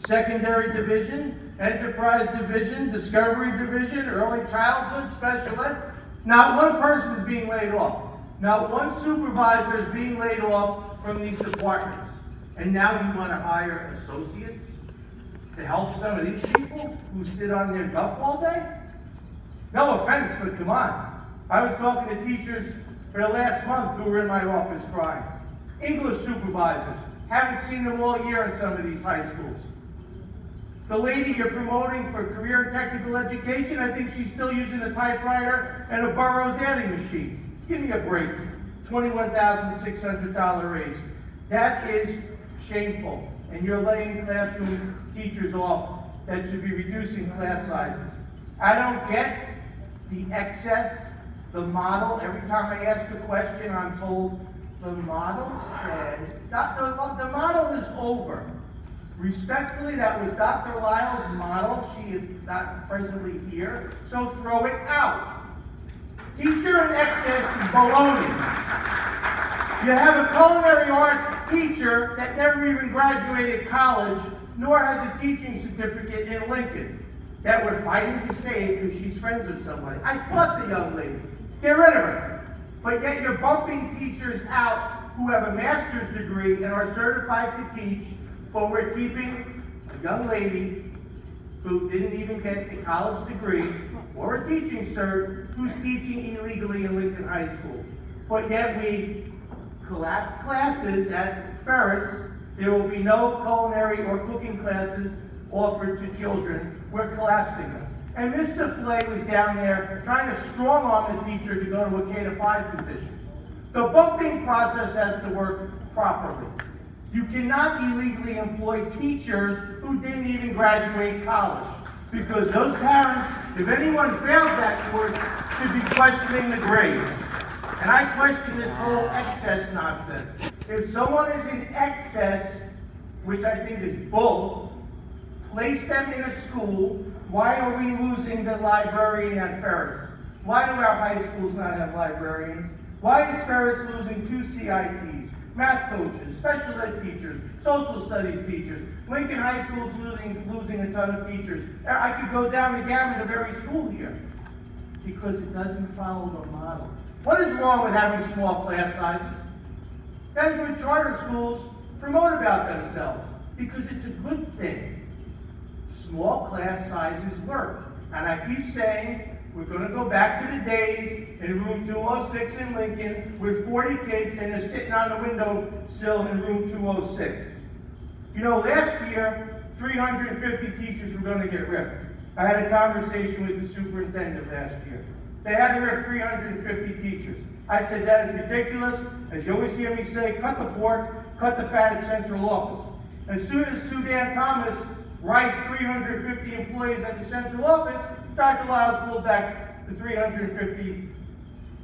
secondary division, enterprise division, discovery division, early childhood, special ed. Not one person is being laid off. Not one supervisor is being laid off from these departments. And now you want to hire associates to help some of these people who sit on their duff all day? No offense, but come on. I was talking to teachers for the last month who were in my office crying. English supervisors. Haven't seen them all year in some of these high schools. The lady you're promoting for career and technical education, I think she's still using a typewriter and a Burroughs adding machine. Give me a break. $21,600 raise. That is shameful. And you're laying classroom teachers off that should be reducing class sizes. I don't get the excess, the model. Every time I ask a question, I'm told the model says, the model is over. Respectfully, that was Dr. Lyle's model. She is not presently here, so throw it out. Teacher in excess is baloney. You have a culinary arts teacher that never even graduated college, nor has a teaching certificate in Lincoln, that we're fighting to save because she's friends with somebody. I taught the young lady. Get rid of her. But yet you're bumping teachers out who have a master's degree and are certified to teach, but we're keeping a young lady who didn't even get a college degree or a teaching cert who's teaching illegally in Lincoln High School. But yet we collapse classes at Ferris. There will be no culinary or cooking classes offered to children. We're collapsing them. And Mr. Flay was down there trying to strong arm the teacher to go to a K-5 position. The bumping process has to work properly. You cannot illegally employ teachers who didn't even graduate college, because those parents, if anyone failed that course, should be questioning the grade. And I question this whole excess nonsense. If someone is in excess, which I think is bull, place them in a school. Why are we losing the librarian at Ferris? Why do our high schools not have librarians? Why is Ferris losing 2 CITs, math coaches, special ed teachers, social studies teachers? Lincoln High School is losing a ton of teachers. I could go down the gamut of every school here because it doesn't follow the model. What is wrong with having small class sizes? That is what charter schools promote about themselves, because it's a good thing. Small class sizes work. And I keep saying, we're going to go back to the days in room 206 in Lincoln with 40 kids and they're sitting on the windowsill in room 206. You know, last year, 350 teachers were going to get ripped. I had a conversation with the superintendent last year. They had to rip 350 teachers. I said, that is ridiculous. As you always hear me say, cut the pork, cut the fat at central office. As soon as Sudan Thomas writes 350 employees at the central office, Dr. Lyles pulled back the 350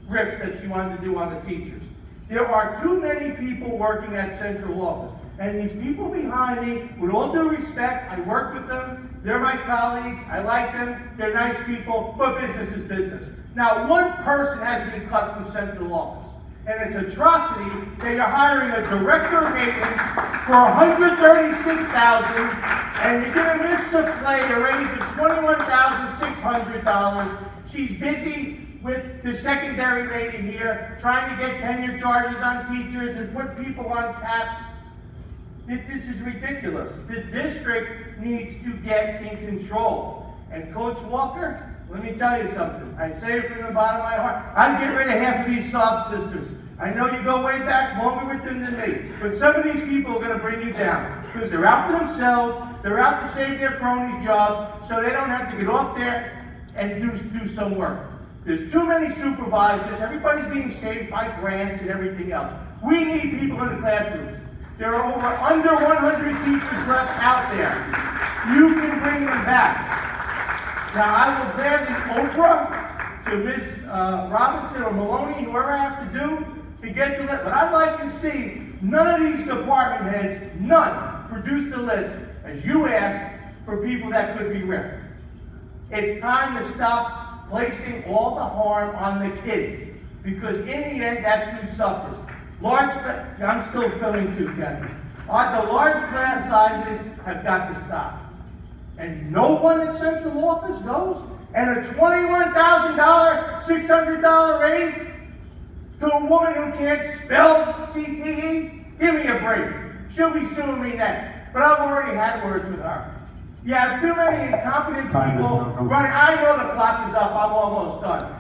rips that she wanted to do on the teachers. There are too many people working at central office. And these people behind me, with all due respect, I work with them, they're my colleagues, I like them, they're nice people, but business is business. Now, one person has been cut from central office, and it's atrocity that you're hiring a director of maintenance for $136,000, and you're giving Ms. Souffle a raise of $21,600. She's busy with the secondary lady here, trying to get tenure charges on teachers and put people on caps. This is ridiculous. The district needs to get in control. And Coach Walker, let me tell you something. I say it from the bottom of my heart. I'd get rid of half of these sob sisters. I know you go way back, longer with them than me. But some of these people are going to bring you down. Because they're out for themselves. They're out to save their cronies' jobs so they don't have to get off there and do some work. There's too many supervisors. Everybody's being saved by grants and everything else. We need people in the classrooms. There are under 100 teachers left out there. You can bring them back. Now, I will gladly Oprah to Ms. Robinson or Maloney, whoever I have to do to get the list. But I'd like to see none of these department heads, none, produce the list, as you asked, for people that could be riffed. It's time to stop placing all the harm on the kids, because in the end, that's who suffers. I'm still filming too, Kathy. The large class sizes have got to stop. And no one at central office goes? And a $21,000, $600 raise to a woman who can't spell CTE? Give me a break. She'll be suing me next. But I've already had words with her. You have too many incompetent people running. I know the clock is up. I'm almost done.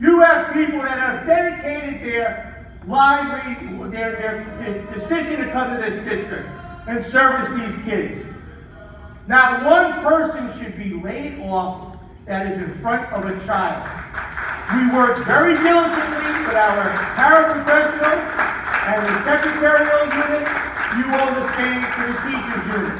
You have people that have dedicated their decision to come to this district and service these kids. Not one person should be laid off that is in front of a child. We work very diligently with our paraprofessionals and the secretarial unit. You owe the same to the teachers unit.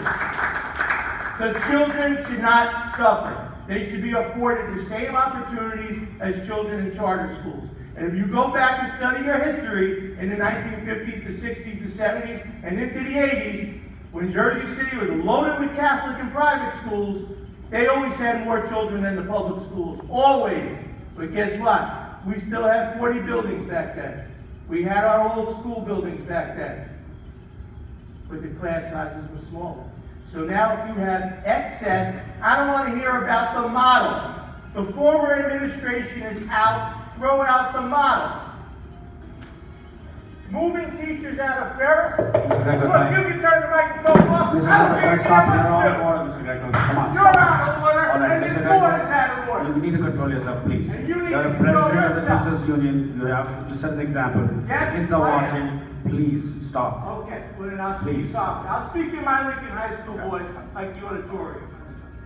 The children should not suffer. They should be afforded the same opportunities as children in charter schools. And if you go back and study your history in the 1950s, the 60s, the 70s, and into the 80s, when Jersey City was loaded with Catholic and private schools, they always had more children than the public schools. Always. But guess what? We still had 40 buildings back then. We had our old school buildings back then. But the class sizes were smaller. So now if you have excess, I don't want to hear about the model. The former administration is out. Throw out the model. Moving teachers out of Ferris. Mr. Greco, Look, you can turn the microphone off. Mr. Greco, stop. You're out of order, Mr. Greco. Come on, You're stop. out of order, All right, and Mr. this board is Greco, out of order. you need to control yourself, please. And you need You're to a control president of the yourself. Teachers Union. You have to set an example. Yes, The kids are I am. watching. Please stop. Okay, well then I'll speak Please. soft. I'll speak in my Lincoln High School voice like the auditorium.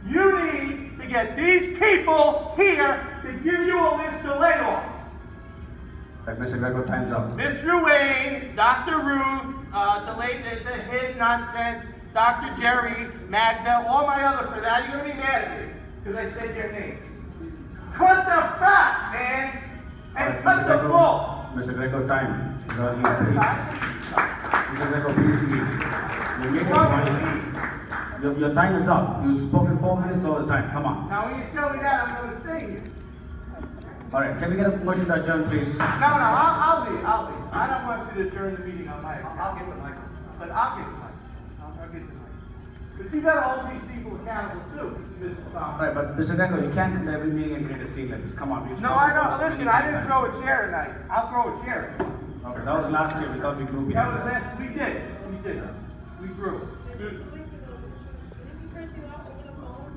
You need to get these people here to give you a list of layoffs. Right, Mr. Greco, time's up. Ms. Ruane, Dr. Ruth, the head nonsense, Dr. Jerry, Magda, all my other for that. You're gonna be mad at me because I said their names. Cut the fat, man, and cut the bull. Mr. Greco, time. Leave, please. Mr. Greco, please leave. You're making a point. Your time is up. You've spoken 4 minutes all the time. Come on. Now when you tell me that, I'm gonna stay here. All right, can we get a motion to adjourn, please? No, I'll leave. I don't want you to adjourn the meeting on my account. I'll get the mic. But I'll get the mic. I'll get the mic. But you gotta hold these people accountable too, Mr. Thomas. Right, but Mr. Greco, you can't come to every meeting and create a scene like this. Come on, we've No, spoken I about know. this Listen, many I didn't times. throw a chair tonight. I'll throw a chair. Okay, that was last year. We thought we grew That behind was that. last, we did. We grew. Didn't he curse you out over the phone?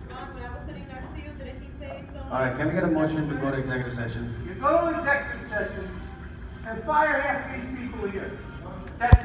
When I was sitting next to you, didn't he say something? All right, can we get a motion to go to executive session? You go to executive session and fire half these people here. That